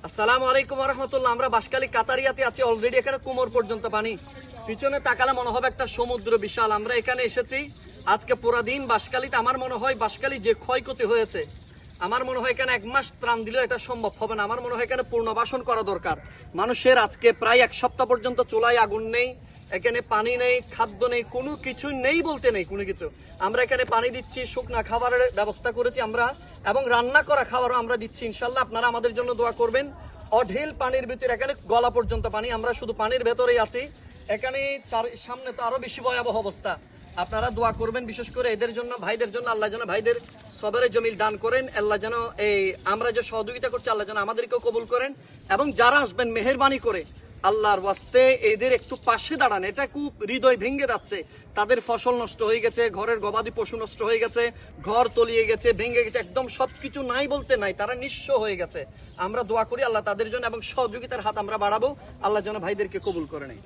আসসালামু আলাইকুম ওয়া রাহমাতুল্লাহ। আমরা বাঁশখালী কাতারিয়াতে আছি, অলরেডি এখানে কোমর পর্যন্ত পানি। পিছনে তাকালে মনে হবে একটা সমুদ্র বিশাল। আমরা এখানে এসেছি আজকে পুরা দিন বাঁশখালীতে। আমার মনে হয় বাঁশখালী যে ক্ষয়ক্ষতি হয়েছে, আমার মনে হয় এখানে 1 মাস ত্রাণ দিলেও এটা সম্ভব হবে না। আমার মনে হয় এখানে পুনর্বাসন করা দরকার। মানুষের আজকে প্রায় 1 সপ্তাহ পর্যন্ত চুলায় আগুন নেই, এখানে পানি নেই, খাদ্য নেই, কোনো কিছু নেই বলতে নেই কোনো কিছু। আমরা এখানে পানি দিচ্ছি, শুকনা খাবারের ব্যবস্থা করেছি আমরা, এবং রান্না করা খাবারও আমরা দিচ্ছি। ইনশাল্লাহ আপনারা আমাদের জন্য দোয়া করবেন। অঢেল পানির ভিতরে, এখানে গলা পর্যন্ত পানি, আমরা শুধু পানির ভেতরেই আছি। এখানে সামনে তো আরো বেশি ভয়াবহ অবস্থা। আপনারা দোয়া করবেন, বিশেষ করে এদের জন্য, ভাইদের জন্য। আল্লাহ যেন ভাইদের সবরে জমিল দান করেন। আল্লাহ যেন এই আমরা যে সহযোগিতা করছি, আল্লাহ যেন আমাদেরকেও কবুল করেন। এবং যারা আসবেন মেহেরবানি করে আল্লাহর ওয়াস্তে এদের একটু পাশে দাঁড়ান। এটা খুব হৃদয় ভেঙে যাচ্ছে। তাদের ফসল নষ্ট হয়ে গেছে, ঘরের গবাদি পশু নষ্ট হয়ে গেছে, ঘর তলিয়ে গেছে, ভেঙে গেছে, একদম সবকিছু নাই বলতে নাই, তারা নিঃস্ব হয়ে গেছে। আমরা দোয়া করি আল্লাহ তাদের জন্য, এবং সহযোগিতার হাত আমরা বাড়াবো। আল্লাহ যেন ভাইদেরকে কবুল করে নেয়।